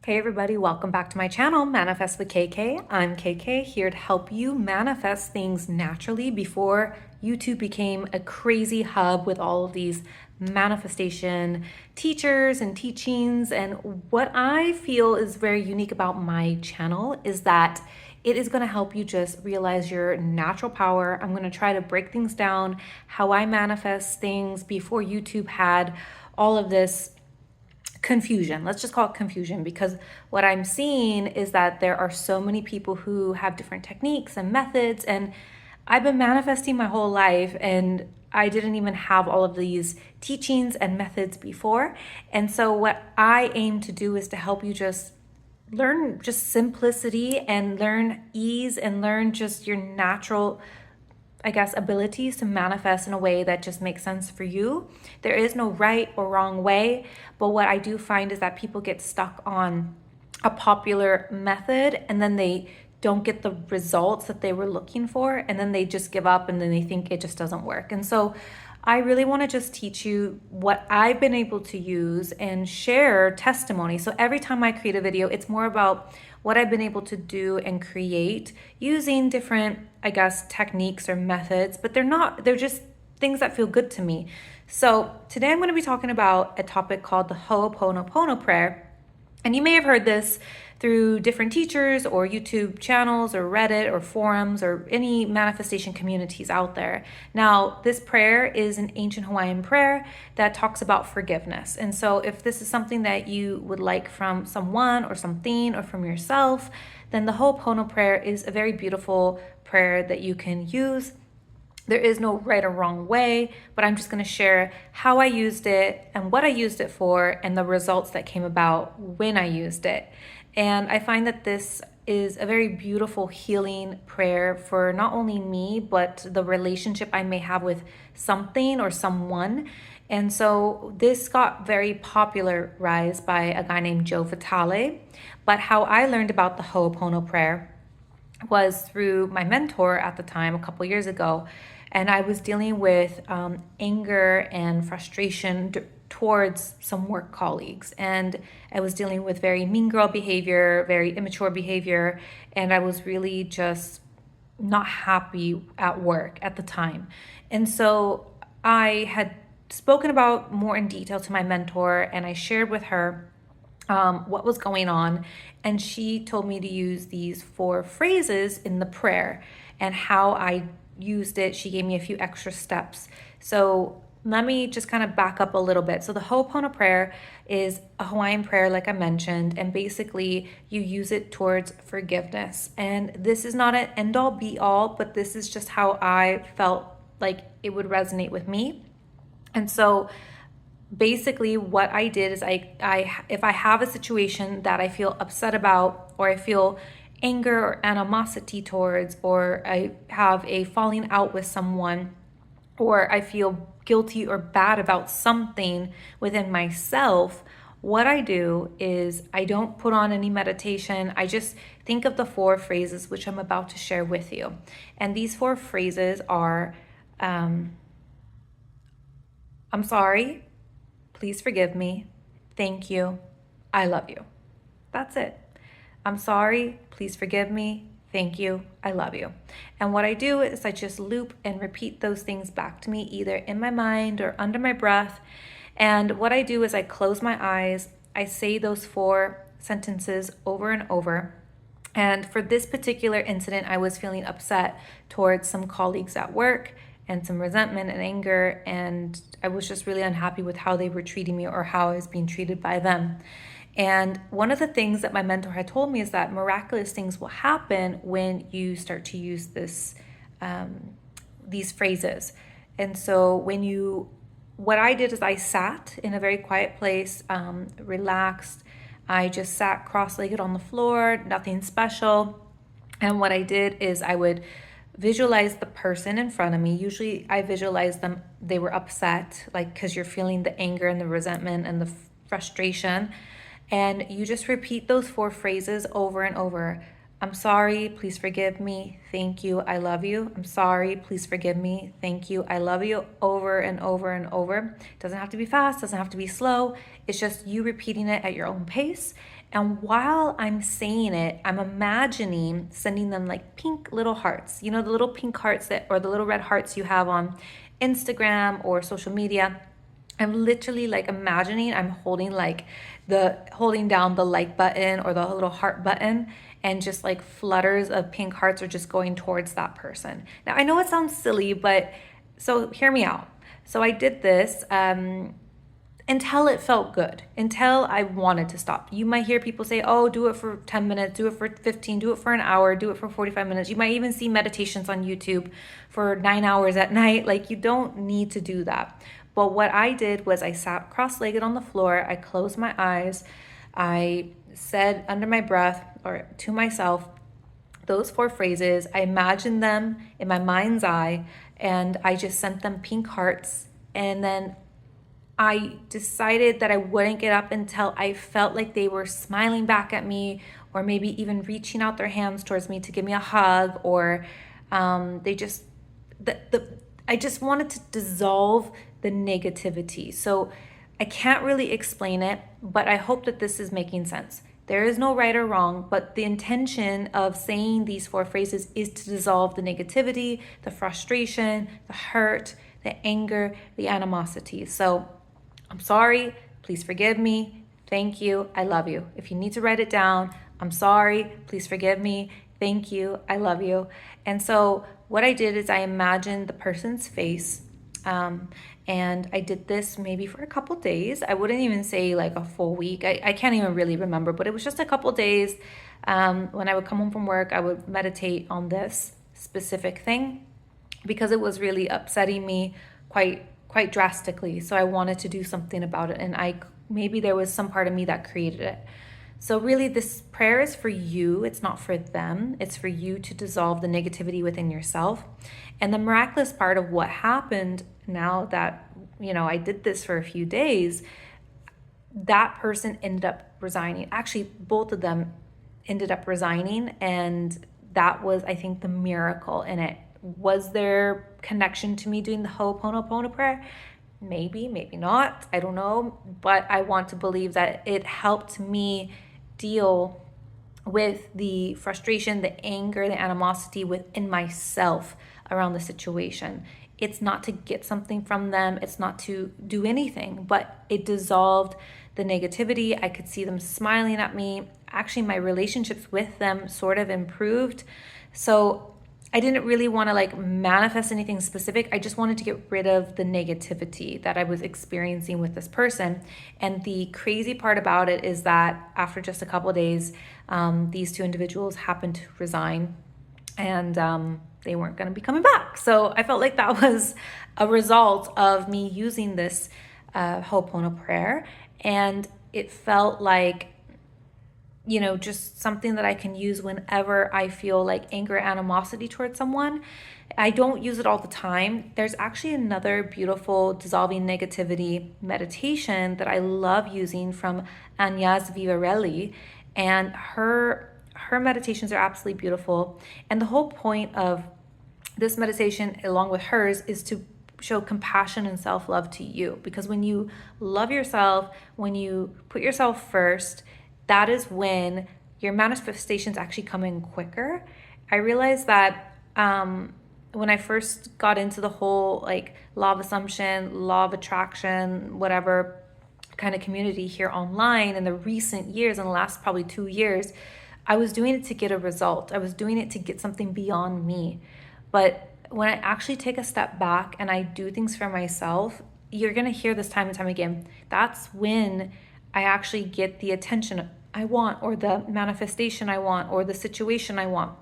Hey everybody, welcome back to my channel, Manifest with KK. I'm KK, here to help you manifest things naturally before YouTube became a crazy hub with all of these manifestation teachers and teachings. And what I feel is very unique about my channel is that it is going to help you just realize your natural power. I'm going to try to break things down, how I manifest things before YouTube had all of this confusion. Let's just call it confusion, because what I'm seeing is that there are so many people who have different techniques and methods, and I've been manifesting my whole life and I didn't even have all of these teachings and methods before. And so what I aim to do is to help you just learn just simplicity and learn ease and learn just your natural abilities to manifest in a way that just makes sense for you. There is no right or wrong way, but what I do find is that people get stuck on a popular method and then they don't get the results that they were looking for, and then they just give up and then they think it just doesn't work. And so I really want to just teach you what I've been able to use and share testimony. So every time I create a video, it's more about what I've been able to do and create using different, techniques or methods, but they're just things that feel good to me. So today I'm going to be talking about a topic called the Ho'oponopono prayer. And you may have heard this through different teachers or YouTube channels or Reddit or forums or any manifestation communities out there. Now, this prayer is an ancient Hawaiian prayer that talks about forgiveness. And so if this is something that you would like from someone or something or from yourself, then the Ho'opono prayer is a very beautiful prayer that you can use. There is no right or wrong way, but I'm just going to share how I used it and what I used it for and the results that came about when I used it. And I find that this is a very beautiful healing prayer for not only me, but the relationship I may have with something or someone. And so this got very popularized by a guy named Joe Vitale. But how I learned about the Ho'opono prayer was through my mentor at the time, a couple years ago. And I was dealing with anger and frustration towards some work colleagues. And I was dealing with very mean girl behavior, very immature behavior. And I was really just not happy at work at the time. And so I had spoken about more in detail to my mentor, and I shared with her what was going on. And she told me to use these 4 phrases in the prayer and how I used it. She gave me a few extra steps. So let me just kind of back up a little bit. So the Ho'opono prayer is a Hawaiian prayer, like I mentioned, and basically you use it towards forgiveness. And this is not an end all be all, but this is just how I felt like it would resonate with me. And so basically what I did is if I have a situation that I feel upset about, or I feel anger or animosity towards, or I have a falling out with someone, or I feel guilty or bad about something within myself, what I do is I don't put on any meditation. I just think of the 4 phrases which I'm about to share with you. And these 4 phrases are, I'm sorry, please forgive me, thank you, I love you. That's it. I'm sorry, please forgive me, thank you, I love you. And what I do is I just loop and repeat those things back to me, either in my mind or under my breath. And what I do is I close my eyes, I say those 4 sentences over and over. And for this particular incident, I was feeling upset towards some colleagues at work and some resentment and anger, and I was just really unhappy with how they were treating me or how I was being treated by them. And one of the things that my mentor had told me is that miraculous things will happen when you start to use these phrases. And so what I did is I sat in a very quiet place, relaxed. I just sat cross-legged on the floor, nothing special. And what I did is I would visualize the person in front of me. Usually I visualize them, they were upset, like, because you're feeling the anger and the resentment and the frustration. And you just repeat those 4 phrases over and over. I'm sorry, please forgive me, thank you, I love you. I'm sorry, please forgive me, thank you, I love you, over and over and over. It doesn't have to be fast, doesn't have to be slow. It's just you repeating it at your own pace. And while I'm saying it, I'm imagining sending them like pink little hearts. You know, the little pink hearts that, or the little red hearts you have on Instagram or social media. I'm literally like imagining I'm holding down the like button or the little heart button, and just like flutters of pink hearts are just going towards that person. Now, I know it sounds silly, but so hear me out. So I did this until it felt good, until I wanted to stop. You might hear people say, oh, do it for 10 minutes, do it for 15, do it for an hour, do it for 45 minutes. You might even see meditations on YouTube for 9 hours at night. Like, you don't need to do that. But what I did was I sat cross-legged on the floor, I closed my eyes, I said under my breath or to myself those 4 phrases. I imagined them in my mind's eye, and I just sent them pink hearts. And then I decided that I wouldn't get up until I felt like they were smiling back at me, or maybe even reaching out their hands towards me to give me a hug, or they just, I just wanted to dissolve the negativity. So I can't really explain it, but I hope that this is making sense. There is no right or wrong, but the intention of saying these 4 phrases is to dissolve the negativity, the frustration, the hurt, the anger, the animosity. So I'm sorry, please forgive me, thank you, I love you. If you need to write it down, I'm sorry, please forgive me, thank you, I love you. And so what I did is I imagined the person's face, and I did this maybe for a couple days. I wouldn't even say like a full week. I can't even really remember, but it was just a couple days. When I would come home from work, I would meditate on this specific thing because it was really upsetting me quite drastically. So I wanted to do something about it, and maybe there was some part of me that created it. So really, this prayer is for you. It's not for them. It's for you to dissolve the negativity within yourself. And the miraculous part of what happened, now that, I did this for a few days, that person ended up resigning. Actually, both of them ended up resigning. And that was, I think, the miracle in it. Was there connection to me doing the Ho'oponopono prayer? Maybe, maybe not. I don't know. But I want to believe that it helped me deal with the frustration, the anger, the animosity within myself around the situation. It's not to get something from them. It's not to do anything, but it dissolved the negativity. I could see them smiling at me. Actually, my relationships with them sort of improved. So I didn't really want to like manifest anything specific. I just wanted to get rid of the negativity that I was experiencing with this person. And the crazy part about it is that after just a couple of days, these 2 individuals happened to resign, and they weren't going to be coming back. So I felt like that was a result of me using this Ho'oponopono prayer. And it felt like, just something that I can use whenever I feel like anger, animosity towards someone. I don't use it all the time. There's actually another beautiful dissolving negativity meditation that I love using from Agnes Vivarelli, and her meditations are absolutely beautiful. And the whole point of this meditation, along with hers, is to show compassion and self-love to you, because when you love yourself, when you put yourself first, that is when your manifestations actually come in quicker. I realized that when I first got into the whole like law of assumption, law of attraction, whatever kind of community here online in the recent years, in the last probably 2 years, I was doing it to get a result. I was doing it to get something beyond me. But when I actually take a step back and I do things for myself, you're going to hear this time and time again. That's when I actually get the attention I want, or the manifestation I want, or the situation I want.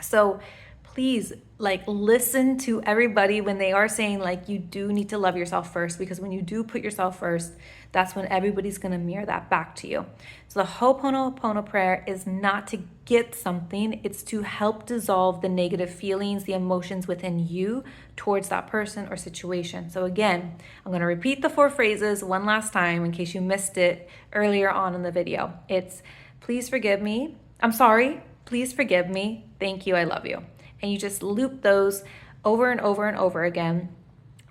So please, like, listen to everybody when they are saying like you do need to love yourself first, because when you do put yourself first, that's when everybody's going to mirror that back to you. So the Ho'oponopono prayer is not to get something, it's to help dissolve the negative feelings, the emotions within you towards that person or situation. So again, I'm going to repeat the 4 phrases one last time in case you missed it earlier on in the video. It's please forgive me, I'm sorry, please forgive me, thank you, I love you. And you just loop those over and over and over again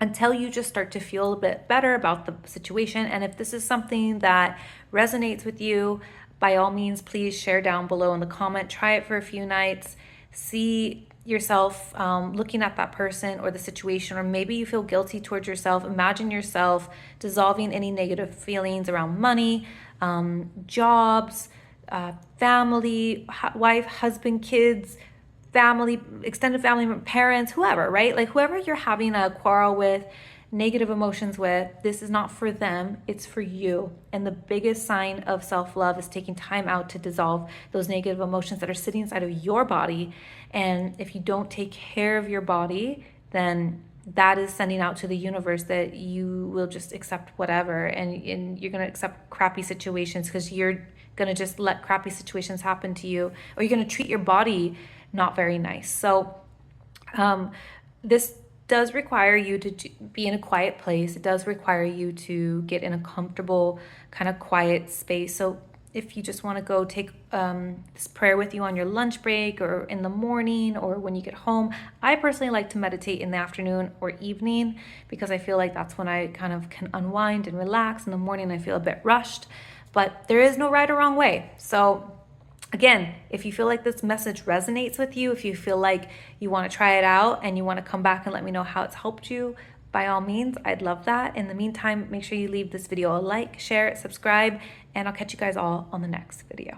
until you just start to feel a bit better about the situation. And if this is something that resonates with you, by all means, please share down below in the comment. Try it for a few nights. See yourself looking at that person or the situation, or maybe you feel guilty towards yourself. Imagine yourself dissolving any negative feelings around money, jobs, family, wife, husband, kids, family, extended family, parents, whoever, right? Like whoever you're having a quarrel with, negative emotions with, this is not for them, it's for you. And the biggest sign of self-love is taking time out to dissolve those negative emotions that are sitting inside of your body. And if you don't take care of your body, then that is sending out to the universe that you will just accept whatever, and you're going to accept crappy situations because you're going to just let crappy situations happen to you, or you're going to treat your body not very nice. So this does require you to be in a quiet place. It does require you to get in a comfortable kind of quiet space. So if you just want to go take this prayer with you on your lunch break or in the morning or when you get home, I personally like to meditate in the afternoon or evening because I feel like that's when I kind of can unwind and relax. In the morning I feel a bit rushed, but there is no right or wrong way. So again, if you feel like this message resonates with you, if you feel like you want to try it out and you want to come back and let me know how it's helped you, by all means, I'd love that. In the meantime, make sure you leave this video a like, share it, subscribe, and I'll catch you guys all on the next video.